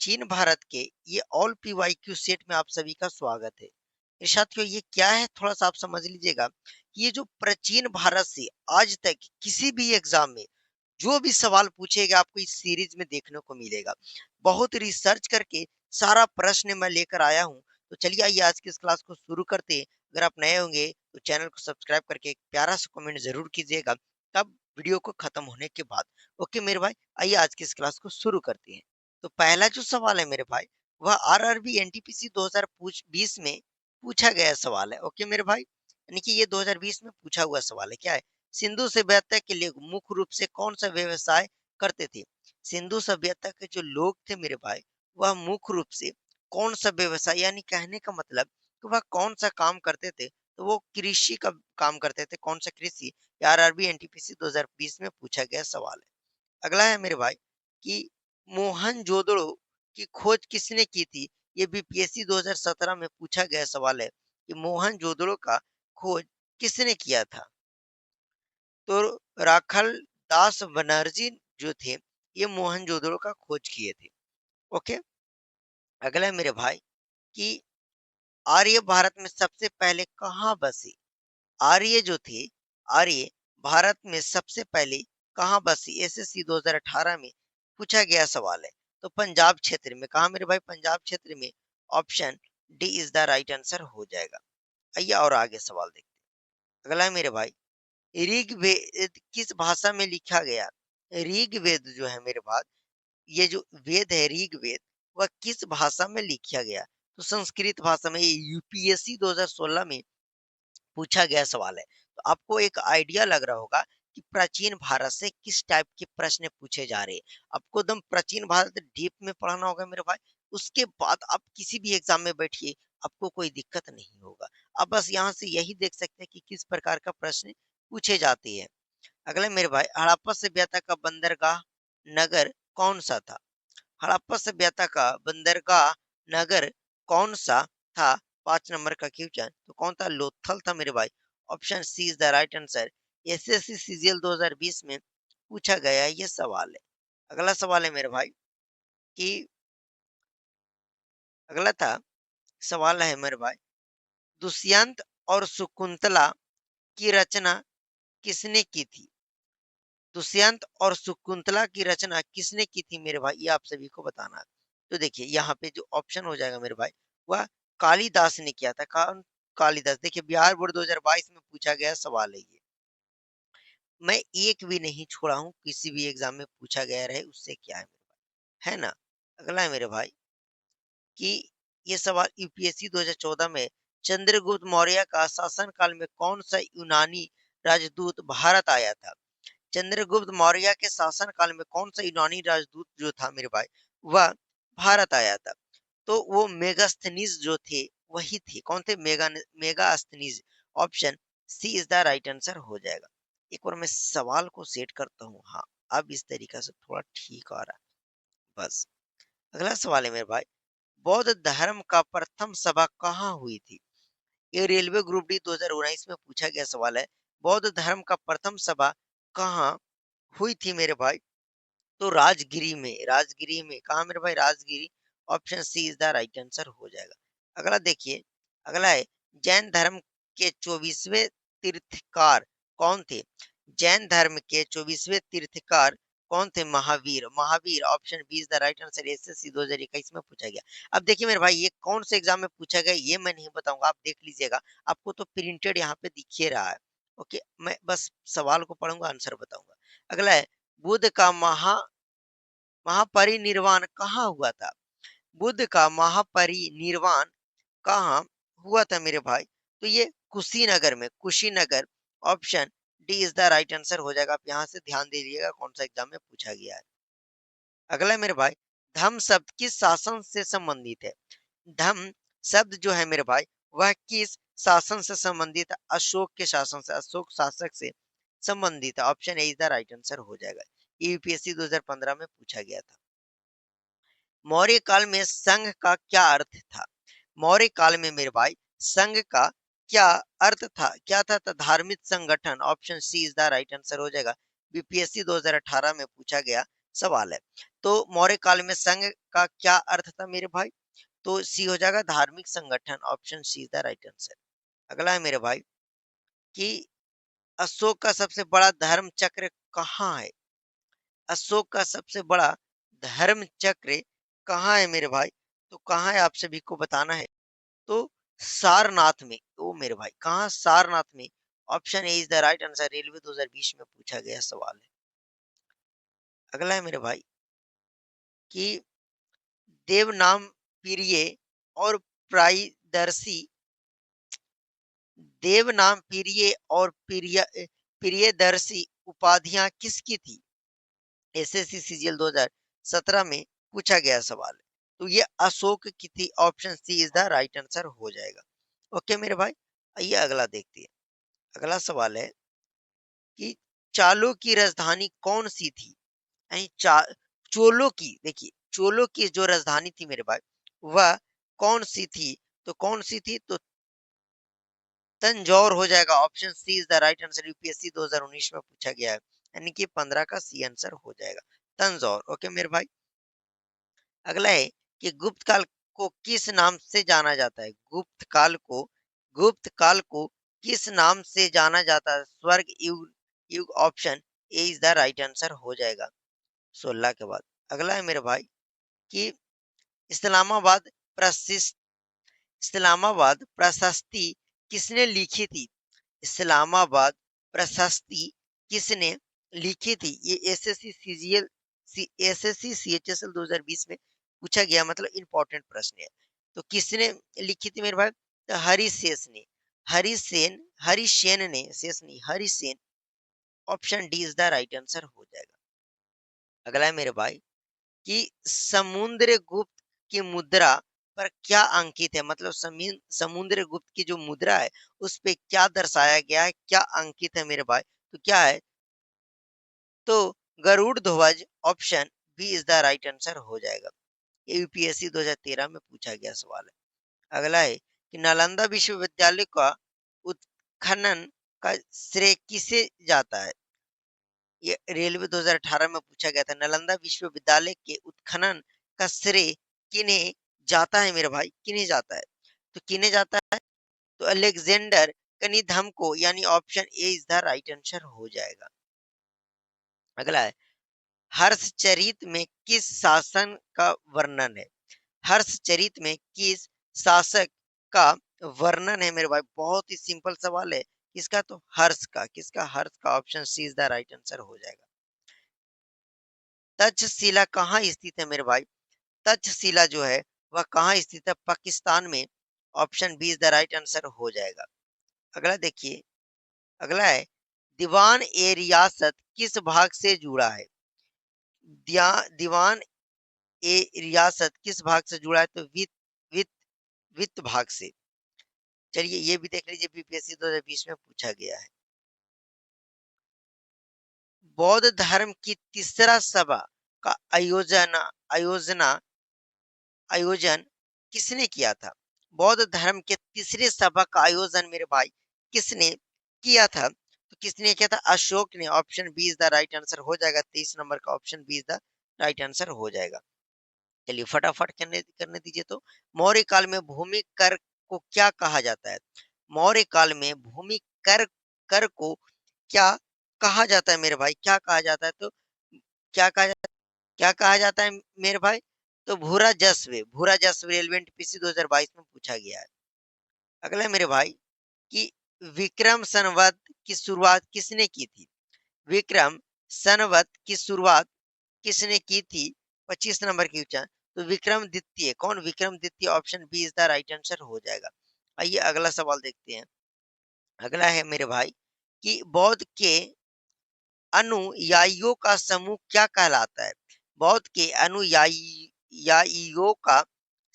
प्राचीन भारत के ये ऑल पीवाईक्यू सेट में आप सभी का स्वागत है। साथियों, ये क्या है थोड़ा सा आप समझ लीजिएगा कि ये जो प्राचीन भारत से आज तक किसी भी एग्जाम में जो भी सवाल पूछेगा आपको इस सीरीज में देखने को मिलेगा। बहुत रिसर्च करके सारा प्रश्न मैं लेकर आया हूँ। तो चलिए आइए आज की इस क्लास को शुरू करते हैं। अगर आप नए होंगे तो चैनल को सब्सक्राइब करके एक प्यारा सा कमेंट जरूर कीजिएगा तब वीडियो को खत्म होने के बाद। ओके मेरे भाई, आइए आज की इस क्लास को शुरू करते हैं। तो पहला जो सवाल है मेरे भाई, वह आरआरबी एनटीपीसी 2020 में पूछा गया सवाल है। ओके मेरे भाई, यानी कि ये 2020 में पूछा हुआ सवाल है। क्या है? सिंधु सभ्यता के लोग मुख्य रूप से कौन सा व्यवसाय करते थे? सिंधु सभ्यता के जो लोग थे मेरे भाई, वह मुख्य रूप से कौन सा व्यवसाय, यानी कहने का मतलब कि वह कौन सा काम करते थे? तो वो कृषि का काम करते थे। कौन सा कृषि? आरआरबी एनटीपीसी 2020 में पूछा गया सवाल है। अगला है मेरे भाई कि मोहनजोदड़ो की खोज किसने की थी? ये बीपीएससी 2017 में पूछा गया सवाल है कि मोहनजोदड़ो का खोज किसने किया था? तो राखल दास बनर्जी जो थे, ये मोहनजोदड़ो का खोज किए थे। ओके। अगला है मेरे भाई कि आर्य भारत में सबसे पहले कहाँ बसे? आर्य जो थे, आर्य भारत में सबसे पहले कहाँ बसी? एसएससी 2018 में पूछा गया सवाल है। तो पंजाब क्षेत्र में। कहा मेरे भाई? पंजाब क्षेत्र में। Option D is the right answer हो जाएगा। आइए और आगे सवाल देखते हैं। अगला है मेरे भाई, ऋग्वेद किस भाषा में लिखा गया? ऋग्वेद जो है मेरे भाई, ये जो वेद है ऋग्वेद, वह किस भाषा में लिखा गया? तो संस्कृत भाषा में। ये यूपीएससी 2016 में पूछा गया सवाल है। तो आपको एक आइडिया लग रहा होगा कि प्राचीन भारत से किस टाइप के प्रश्न पूछे जा रहे हैं। आपको एकदम प्राचीन भारत डीप में पढ़ना होगा मेरे भाई। उसके बाद आप किसी भी एग्जाम में बैठिए, आपको कोई दिक्कत नहीं होगा। आप बस यहाँ से यही देख सकते हैं कि किस प्रकार का प्रश्न पूछे जाते हैं। अगला मेरे भाई, हड़प्पा सभ्यता का बंदरगाह नगर कौन सा था? हड़प्पा सभ्यता का बंदरगाह नगर कौन सा था? 5 नंबर का क्वेश्चन। तो कौन था? लोथल था मेरे भाई। Option C is the right answer. SSC CGL 2020 में पूछा गया ये सवाल है। अगला सवाल है मेरे भाई कि अगला था सवाल है मेरे भाई, दुष्यंत और शकुंतला की रचना किसने की थी? दुष्यंत और शकुंतला की रचना किसने की थी मेरे भाई? ये आप सभी को बताना है। तो देखिए यहाँ पे जो ऑप्शन हो जाएगा मेरे भाई, वह कालिदास ने किया था। कौन? कालिदास। देखिए बिहार बोर्ड 2022 में पूछा गया सवाल है ये। मैं एक भी नहीं छोड़ा हूँ, किसी भी एग्जाम में पूछा गया रहे उससे क्या है मेरे भाई, है ना? अगला है मेरे भाई कि ये सवाल यूपीएससी 2014 में चंद्रगुप्त मौर्य का शासनकाल में कौन सा यूनानी राजदूत भारत आया था? चंद्रगुप्त मौर्य के शासनकाल में कौन सा यूनानी राजदूत जो था मेरे भाई, वह भारत आया था? तो वो मेगास्थनीज जो थे, वही थे। कौन थे? Megasthenes. Option C is the right answer हो जाएगा। एक बार मैं सवाल को सेट करता हूँ। हाँ, अब इस तरीका से थोड़ा ठीक आ रहा है बस। अगला सवाल है मेरे भाई, बौद्ध धर्म का प्रथम सभा कहाँ हुई थी? ये रेलवे ग्रुप डी 2019 में पूछा गया सवाल है। बौद्ध धर्म का प्रथम सभा कहाँ हुई थी मेरे भाई? तो राजगिरी में। राजगिरी में। कहा मेरे भाई? Rajgiri. Option C is the right answer हो जाएगा। अगला देखिए, अगला है, जैन धर्म के 24वें तीर्थकार कौन थे? जैन धर्म के 24वें तीर्थकार कौन थे? Mahavir. Mahavir. Option B is the right answer. SSC 2021 में पूछा गया। अब देखिए मेरे भाई, ये कौन से एग्जाम में पूछा गया ये मैं नहीं बताऊंगा, आप देख लीजिएगा। आपको तो प्रिंटेड यहाँ पे दिख ही रहा है। ओके, मैं बस सवाल को पढ़ूंगा, आंसर बताऊंगा। अगला है, बुद्ध का महापरिनिर्वाण कहाँ हुआ था? बुद्ध का महापरिनिर्वाण कहाँ हुआ था मेरे भाई? तो ये कुशीनगर में। Kushinagar. Option D is the right answer हो जाएगा। आप यहाँ से ध्यान दे लीजिएगा कौन सा एग्जाम में पूछा गया है। अगला है मेरे भाई, धम्म शब्द किस शासन से संबंधित है? धम्म शब्द जो है मेरे भाई, वह किस शासन से संबंधित है? अशोक के शासन से, अशोक शासक से संबंधित है। Option A is the right answer हो जाएगा। यूपीएससी 2015 में पूछा गया था। मौर्य काल में संघ का क्या अर्थ था? मौर्य काल में मेरे भाई संघ का क्या अर्थ था? क्या था? तो धार्मिक संगठन। Option C is the right answer हो जाएगा। बीपीएससी 2018 में पूछा गया सवाल है। तो मौर्य काल में संघ का क्या अर्थ था मेरे भाई? तो सी हो जाएगा धार्मिक संगठन, option C is the right answer. अगला है मेरे भाई कि अशोक का सबसे बड़ा धर्म चक्र कहाँ है? अशोक का सबसे बड़ा धर्म चक्र कहाँ है मेरे भाई? तो कहाँ है आप सभी को बताना है। तो सारनाथ में। ओ मेरे भाई कहाँ? सारनाथ में। Option A is the right answer. Railway 2020 में पूछा गया सवाल है। अगला है मेरे भाई कि देवनाम प्रिय और प्रायदर्शी, देवनाम प्रिय और प्रियदर्शी उपाधियां किसकी थी? एसएससी सीजीएल 2017 में पूछा गया सवाल है। तो ये अशोक की थी। Option C is the right answer हो जाएगा। ओके मेरे भाई, आइए अगला देखते हैं। अगला सवाल है कि चालों की राजधानी कौन सी थी? यानी चोलों की, देखिए चोलों की जो राजधानी थी मेरे भाई, वह कौन सी थी? तो कौन सी थी? तो तंजौर हो जाएगा। Option C is the right answer. UPSC 2019 में पूछा गया है, यानी कि 15 का सी आंसर हो जाएगा तंजौर। ओके मेरे भाई, अगला है कि गुप्त काल को किस नाम से जाना जाता है? गुप्त काल को किस नाम से जाना जाता है? स्वर्ग युग, युग। Option A is the right answer हो जाएगा 16 के बाद। अगला है मेरे भाई कि इस्लामाबाद प्रशिस इस्लामाबाद प्रशस्ति किसने लिखी थी? इस्लामाबाद प्रशस्ति किसने लिखी थी? ये एसएससी सीजीएल एसएससी सीएचएसएल 2020 में पूछा गया, मतलब इंपॉर्टेंट प्रश्न है। तो किसने लिखी थी मेरे भाई? तो हरिशेष ने। हरिसेन ने, शेष नहीं, Harisena. Option D is the right answer हो जाएगा। अगला है मेरे भाई कि समुद्रगुप्त की मुद्रा पर क्या अंकित है? मतलब समुद्रगुप्त की जो मुद्रा है उस पे क्या दर्शाया गया है, क्या अंकित है मेरे भाई? तो क्या है? तो गरुड़ ध्वज। Option B is the right answer हो जाएगा। ये यूपीएससी 2013 में पूछा गया सवाल है। अगला है कि नालंदा विश्वविद्यालय का उत्खनन का श्रेय किसे जाता है? ये रेलवे 2018 में पूछा गया था। नालंदा विश्वविद्यालय के उत्खनन का श्रेय किन्हें जाता है मेरे भाई? किन्हें जाता है? तो किन्हें जाता है? तो अलेक्जेंडर कनिधम को, यानी option A is the right answer हो जाएगा। अगला है हर्षचरित में किस शासन का वर्णन है? हर्षचरित में किस शासक का वर्णन है मेरे भाई? बहुत ही सिंपल सवाल है। किसका? तो हर्ष का। किसका? हर्ष का। Option C is the right answer हो जाएगा। तक्षशिला कहाँ स्थित है मेरे भाई? तक्षशिला जो है वह कहाँ स्थित है? पाकिस्तान में। Option B is the right answer हो जाएगा। अगला देखिए, अगला है दीवान ए रियासत किस भाग से जुड़ा है? दीवान ए रियासत किस भाग से जुड़ा है? तो वित्त वित्त भाग से। चलिए ये भी देख लीजिए, बीपीएससी 2020 में पूछा गया है। बौद्ध धर्म की तीसरा सभा का आयोजना आयोजन किसने किया था? बौद्ध धर्म के तीसरे सभा का आयोजन मेरे भाई किसने किया था? तो किसने किया था? अशोक ने। Option B is the right answer हो जाएगा। 23 नंबर का option B is the right answer हो जाएगा। चलिए फटाफट करने करने दीजिए। तो मौर्य काल में भूमि कर को क्या कहा जाता है? मौर्य काल में भूमि कर कर को क्या कहा जाता है मेरे भाई? क्या कहा जाता है? तो क्या कहा क्या कहा जाता है मेरे भाई? तो भूरा जस्व रेलवे एनटीपीसी 2022 में पूछा गया है। अगला है मेरे भाई कि विक्रम संवत की शुरुआत किसने की थी? विक्रम संवत की शुरुआत किसने की थी? 25 नंबर की क्वेश्चन। तो विक्रम द्वितीय। कौन? विक्रम द्वितीय। Option B is the right answer हो जाएगा। आइए अगला सवाल देखते हैं। अगला है मेरे भाई कि बौद्ध के अनुयायियों का समूह क्या कहलाता है? बौद्ध के अनुयायियों का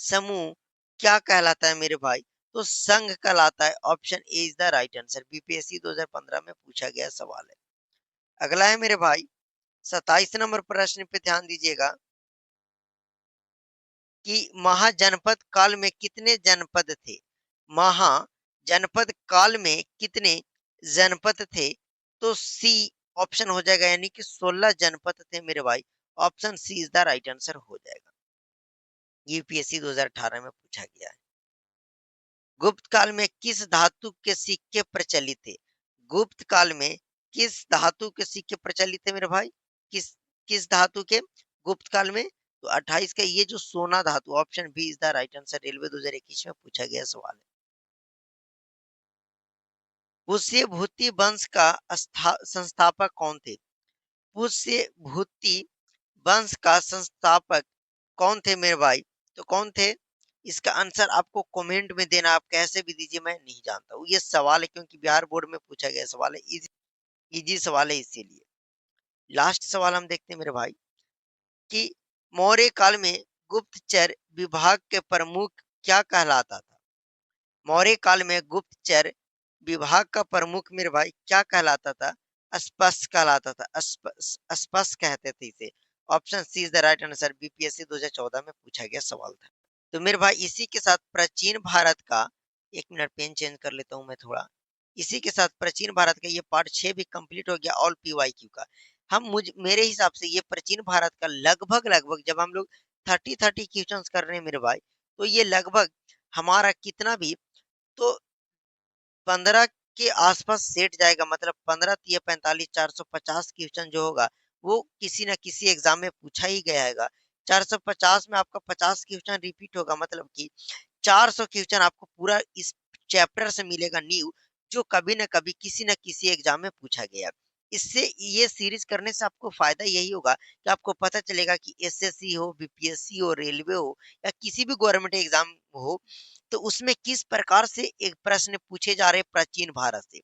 समूह क्या कहलाता है मेरे भाई? तो संघ कहलाता है। Option A is the right answer. BPSC 2015 में पूछा गया सवाल है। अगला है मेरे भाई 27 नंबर प्रश्न पे ध्यान दीजिएगा कि महाजनपद काल में कितने जनपद थे? महाजनपद काल में कितने जनपद थे? तो सी ऑप्शन हो जाएगा, यानी कि 16 जनपद थे मेरे भाई। Option C is the right answer हो जाएगा। यूपीएससी 2018 में पूछा गया है। गुप्त काल में किस धातु के सिक्के प्रचलित थे? गुप्त काल में किस धातु के सिक्के प्रचलित थे मेरे भाई? किस किस धातु के? गुप्त काल में तो 28 का ये जो सोना धातु, option B is the right answer. Railway 2021 में पूछा गया सवाल है। पुष्यभूति वंश का संस्थापक कौन थे? पुष्यभूति वंश का संस्थापक कौन थे मेरे भाई? तो कौन थे? इसका आंसर आपको कमेंट में देना, आप कैसे भी दीजिए, मैं नहीं जानता हूँ। ये सवाल है क्योंकि बिहार बोर्ड में पूछा गया सवाल है, इजी इजी सवाल है इसीलिए। लास्ट सवाल हम देखते हैं मेरे भाई कि मौर्य काल में गुप्तचर विभाग के प्रमुख क्या कहलाता था? मौर्य काल में गुप्तचर विभाग का प्रमुख मेरे भाई क्या कहलाता था? स्पष्ट कहलाता था। स्पष्ट कहते थे इसे। Option C is the right answer. BPSC 2014 में पूछा गया सवाल था। तो मेरे भाई इसी के साथ प्राचीन भारत का, एक मिनट पेन चेंज कर लेता हूँ मैं थोड़ा। इसी के साथ प्राचीन भारत का ये पार्ट 6 भी कंप्लीट हो गया ऑल पीवाईक्यू का। हम मुझ मेरे हिसाब से ये प्राचीन भारत का लगभग लगभग जब हम लोग 30 क्वेश्चंस कर रहे हैं मेरे भाई, तो ये लगभग हमारा कितना भी तो 15 के आसपास सेट जाएगा। मतलब 15 तिया 45 450 क्वेश्चन जो होगा वो किसी ना किसी एग्जाम में पूछा ही गया है। 450 में आपका 50 क्वेश्चन रिपीट होगा, मतलब कि 400 क्वेश्चन आपको पूरा इस चैप्टर से मिलेगा न्यू, जो कभी ना कभी किसी न किसी एग्जाम में पूछा गया। इससे ये सीरीज करने से आपको फायदा यही होगा कि आपको पता चलेगा कि एसएससी हो, बीपीएससी हो, रेलवे हो या किसी भी गवर्नमेंट एग्जाम हो, तो उसमें किस प्रकार से एक प्रश्न पूछे जा रहे हैं प्राचीन भारत से।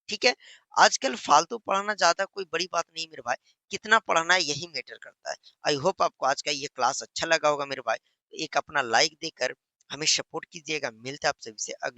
ठीक है। आजकल फालतू पढ़ाना ज्यादा कोई बड़ी बात नहीं मेरे भाई, कितना पढ़ना है यही मैटर करता है। आई होप आपको आज का ये क्लास अच्छा लगा होगा मेरे भाई। एक अपना लाइक देकर हमें सपोर्ट कीजिएगा। मिलते हैं आप सभी से अगले